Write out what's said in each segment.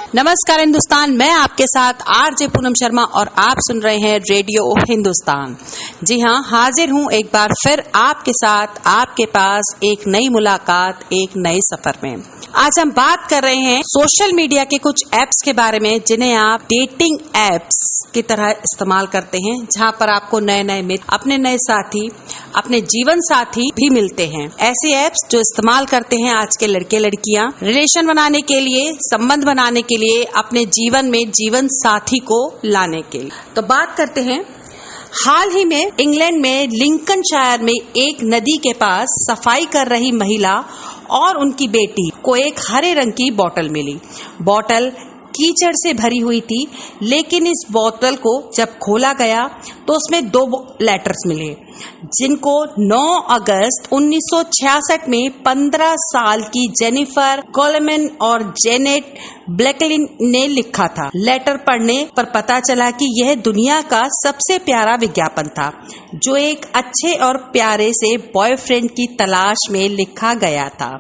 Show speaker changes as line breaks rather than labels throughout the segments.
नमस्कार हिंदुस्तान, मैं आपके साथ आरजे पूनम शर्मा और आप सुन रहे हैं रेडियो हिंदुस्तान। जी हाँ, हाजिर हूँ एक बार फिर आपके साथ, आपके पास एक नई मुलाकात, एक नए सफर में। आज हम बात कर रहे हैं सोशल मीडिया के कुछ ऐप्स के बारे में जिन्हें आप डेटिंग ऐप्स की तरह इस्तेमाल करते हैं, जहाँ पर आपको नए नए मित्र, अपने नए साथी, अपने जीवन साथी भी मिलते हैं। ऐसे ऐप्स जो इस्तेमाल करते हैं आज के लड़के लड़कियां रिलेशन बनाने के लिए, संबंध बनाने के लिए, अपने जीवन में जीवन साथी को लाने के लिए। तो बात करते हैं, हाल ही में इंग्लैंड में लिंकनशायर में एक नदी के पास सफाई कर रही महिला और उनकी बेटी को एक हरे रंग की बोतल मिली। बोतल कीचड़ से भरी हुई थी, लेकिन इस बोतल को जब खोला गया तो उसमें 2 लेटर्स मिले, जिनको 9 अगस्त 1966 में 15 साल की जेनिफर कोलेमन और जेनेट ब्लैकलिन ने लिखा था। लेटर पढ़ने पर पता चला कि यह दुनिया का सबसे प्यारा विज्ञापन था, जो एक अच्छे और प्यारे से बॉयफ्रेंड की तलाश में लिखा गया था।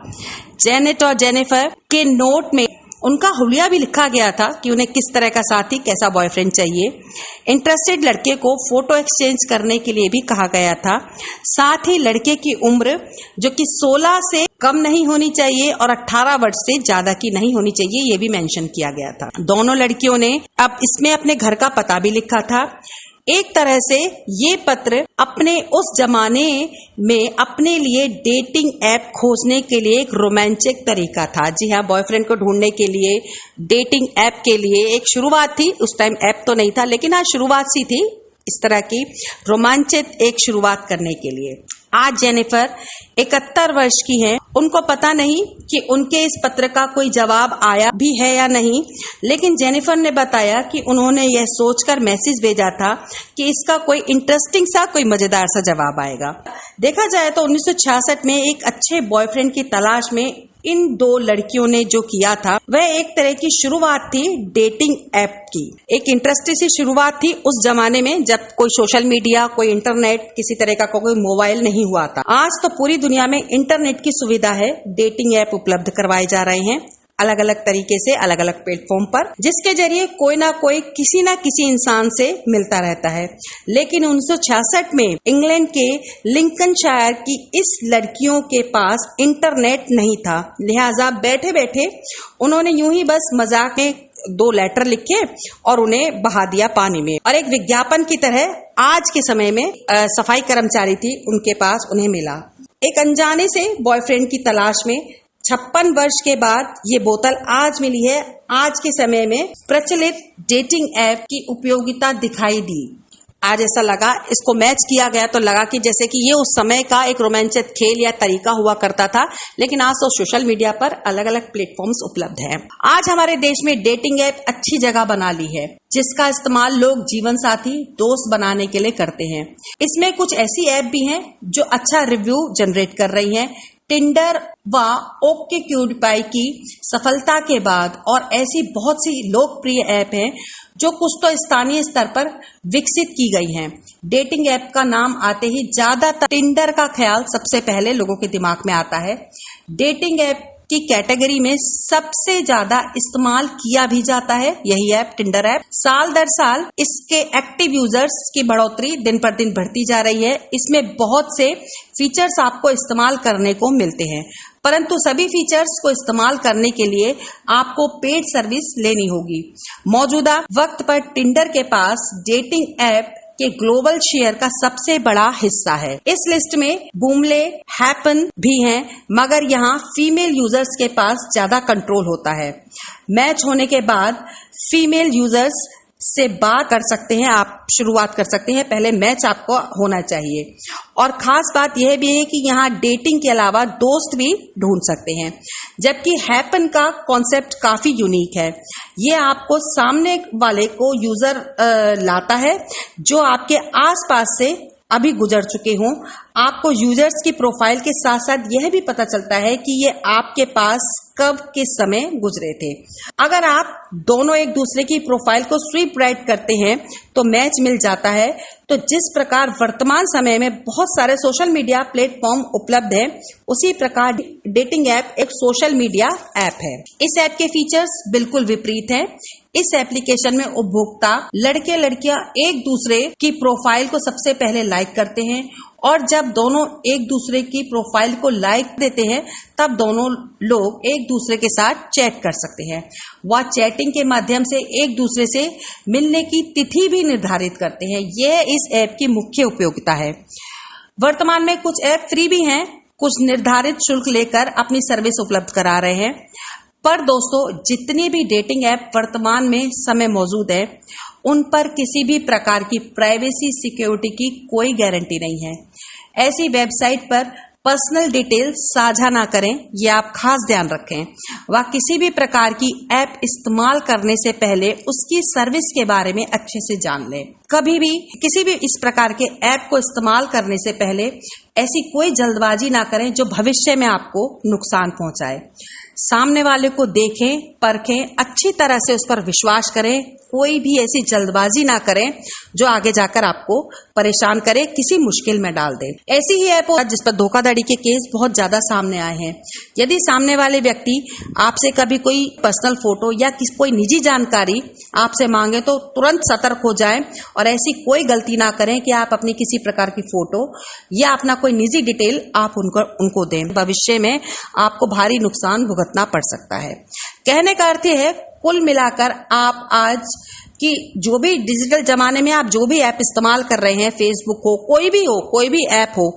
जेनेट और जेनिफर के नोट में उनका हुलिया भी लिखा गया था कि उन्हें किस तरह का साथी, कैसा बॉयफ्रेंड चाहिए। इंटरेस्टेड लड़के को फोटो एक्सचेंज करने के लिए भी कहा गया था। साथ ही लड़के की उम्र जो कि 16 से कम नहीं होनी चाहिए और 18 वर्ष से ज्यादा की नहीं होनी चाहिए, ये भी मेंशन किया गया था। दोनों लड़कियों ने अब इसमें अपने घर का पता भी लिखा था। एक तरह से ये पत्र अपने उस जमाने में अपने लिए डेटिंग ऐप खोजने के लिए एक रोमांचक तरीका था। जी हाँ, बॉयफ्रेंड को ढूंढने के लिए डेटिंग ऐप के लिए एक शुरुआत थी। उस टाइम ऐप तो नहीं था, लेकिन हाँ शुरुआत सी थी इस तरह की रोमांचित एक शुरुआत करने के लिए। आज जेनिफर 71 वर्ष की हैं। उनको पता नहीं कि उनके इस पत्र का कोई जवाब आया भी है या नहीं, लेकिन जेनिफर ने बताया कि उन्होंने यह सोचकर मैसेज भेजा था कि इसका कोई इंटरेस्टिंग सा, कोई मजेदार सा जवाब आएगा। देखा जाए तो 1966 में एक अच्छे बॉयफ्रेंड की तलाश में इन 2 लड़कियों ने जो किया था, वह एक तरह की शुरुआत थी डेटिंग ऐप की। एक इंटरेस्टिंग सी शुरुआत थी उस जमाने में जब कोई सोशल मीडिया, कोई इंटरनेट, किसी तरह का कोई मोबाइल नहीं हुआ था। आज तो पूरी दुनिया में इंटरनेट की सुविधा है, डेटिंग ऐप उपलब्ध करवाए जा रहे हैं अलग अलग तरीके से, अलग अलग प्लेटफॉर्म पर, जिसके जरिए कोई ना कोई किसी ना किसी इंसान से मिलता रहता है। लेकिन 1966 में इंग्लैंड के लिंकनशायर की इस लड़कियों के पास इंटरनेट नहीं था, लिहाजा बैठे बैठे उन्होंने यूं ही बस मजाक में 2 लेटर लिखे और उन्हें बहा दिया पानी में। और एक विज्ञापन की तरह आज के समय में सफाई कर्मचारी थी, उनके पास उन्हें मिला। एक अनजाने से बॉयफ्रेंड की तलाश में 56 वर्ष के बाद ये बोतल आज मिली है। आज के समय में प्रचलित डेटिंग ऐप की उपयोगिता दिखाई दी। आज ऐसा लगा, इसको मैच किया गया तो लगा कि जैसे कि ये उस समय का एक रोमांचक खेल या तरीका हुआ करता था, लेकिन आज तो सोशल मीडिया पर अलग अलग प्लेटफॉर्म्स उपलब्ध हैं। आज हमारे देश में डेटिंग ऐप अच्छी जगह बना ली है, जिसका इस्तेमाल लोग जीवन साथी, दोस्त बनाने के लिए करते हैं। इसमें कुछ ऐसी ऐप भी हैं जो अच्छा रिव्यू जनरेट कर रही हैं। टिंडर व ओकेक्यूपिड की सफलता के बाद और ऐसी बहुत सी लोकप्रिय ऐप हैं जो कुछ तो स्थानीय स्तर पर विकसित की गई हैं। डेटिंग ऐप का नाम आते ही ज्यादातर टिंडर का ख्याल सबसे पहले लोगों के दिमाग में आता है। डेटिंग ऐप की कैटेगरी में सबसे ज्यादा इस्तेमाल किया भी जाता है यही ऐप, टिंडर ऐप। साल दर साल इसके एक्टिव यूजर्स की बढ़ोतरी दिन पर दिन बढ़ती जा रही है। इसमें बहुत से फीचर्स आपको इस्तेमाल करने को मिलते हैं, परंतु सभी फीचर्स को इस्तेमाल करने के लिए आपको पेड सर्विस लेनी होगी। मौजूदा वक्त पर टिंडर के पास डेटिंग ऐप के ग्लोबल शेयर का सबसे बड़ा हिस्सा है। इस लिस्ट में बूमले, हैपन भी हैं, मगर यहाँ फीमेल यूजर्स के पास ज्यादा कंट्रोल होता है। मैच होने के बाद फीमेल यूजर्स से बात कर सकते हैं, आप शुरुआत कर सकते हैं, पहले मैच आपको होना चाहिए। और खास बात यह भी है कि यहाँ डेटिंग के अलावा दोस्त भी ढूंढ सकते हैं, जबकि हैपन का कॉन्सेप्ट काफी यूनिक है। ये आपको सामने वाले को यूजर लाता है जो आपके आसपास से अभी गुजर चुके हों, आपको यूजर्स की प्रोफाइल के साथ साथ यह भी पता चलता है कि ये आपके पास कब किस समय गुजरे थे। अगर आप दोनों एक दूसरे की प्रोफाइल को स्वीप राइट करते हैं तो मैच मिल जाता है। तो जिस प्रकार वर्तमान समय में बहुत सारे सोशल मीडिया प्लेटफॉर्म उपलब्ध हैं, उसी प्रकार डेटिंग ऐप एक सोशल मीडिया ऐप है। इस ऐप के फीचर्स बिल्कुल विपरीत हैं। इस एप्लीकेशन में उपभोक्ता लड़के लड़कियां एक दूसरे की प्रोफाइल को सबसे पहले लाइक करते हैं और जब दोनों एक दूसरे की प्रोफाइल को लाइक देते हैं तब दोनों लोग एक दूसरे के साथ चैट कर सकते हैं। वह चैटिंग के माध्यम से एक दूसरे से मिलने की तिथि भी निर्धारित करते हैं। यह इस ऐप की मुख्य उपयोगिता है। वर्तमान में कुछ ऐप फ्री भी हैं, कुछ निर्धारित शुल्क लेकर अपनी सर्विस उपलब्ध करा रहे हैं। पर दोस्तों, जितनी भी डेटिंग ऐप वर्तमान में समय मौजूद है, उन पर किसी भी प्रकार की प्राइवेसी सिक्योरिटी की कोई गारंटी नहीं है। ऐसी वेबसाइट पर पर्सनल डिटेल साझा ना करें, ये आप खास ध्यान रखें। वह किसी भी प्रकार की ऐप इस्तेमाल करने से पहले उसकी सर्विस के बारे में अच्छे से जान लें। कभी भी किसी भी इस प्रकार के ऐप को इस्तेमाल करने से पहले ऐसी कोई जल्दबाजी ना करें जो भविष्य में आपको नुकसान पहुंचाए। सामने वाले को देखें, परखें, अच्छी तरह से उस पर विश्वास करें। कोई भी ऐसी जल्दबाजी ना करें जो आगे जाकर आपको परेशान करे, किसी मुश्किल में डाल दे। ऐसी ही ऐप जिस पर धोखाधड़ी के केस बहुत ज्यादा सामने आए हैं। यदि सामने वाले व्यक्ति आपसे कभी कोई पर्सनल फोटो या कोई निजी जानकारी आपसे मांगे तो तुरंत सतर्क हो जाएं और ऐसी कोई गलती ना करें कि आप अपनी किसी प्रकार की फोटो या अपना कोई निजी डिटेल आप उनको दें। भविष्य में आपको भारी नुकसान भुगतना पड़ सकता है। कहने का अर्थ है, कुल मिलाकर आप आज की जो भी डिजिटल जमाने में आप जो भी ऐप इस्तेमाल कर रहे हैं, फेसबुक हो, कोई भी ऐप हो,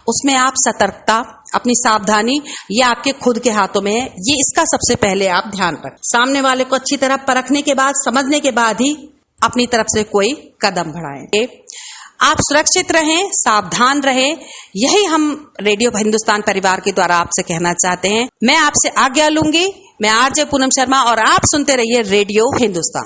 उसमें आप सतर्कता, अपनी सावधानी ये आपके खुद के हाथों में है। ये इसका सबसे पहले आप ध्यान रखें। सामने वाले को अच्छी तरह परखने के बाद, समझने के बाद ही अपनी तरफ से कोई कदम बढ़ाएं। आप सुरक्षित रहें, सावधान रहें, यही हम रेडियो हिंदुस्तान परिवार के द्वारा आपसे कहना चाहते हैं। मैं आपसे आज्ञा लूंगी। मैं आरजे पूनम शर्मा और आप सुनते रहिए रेडियो हिंदुस्तान।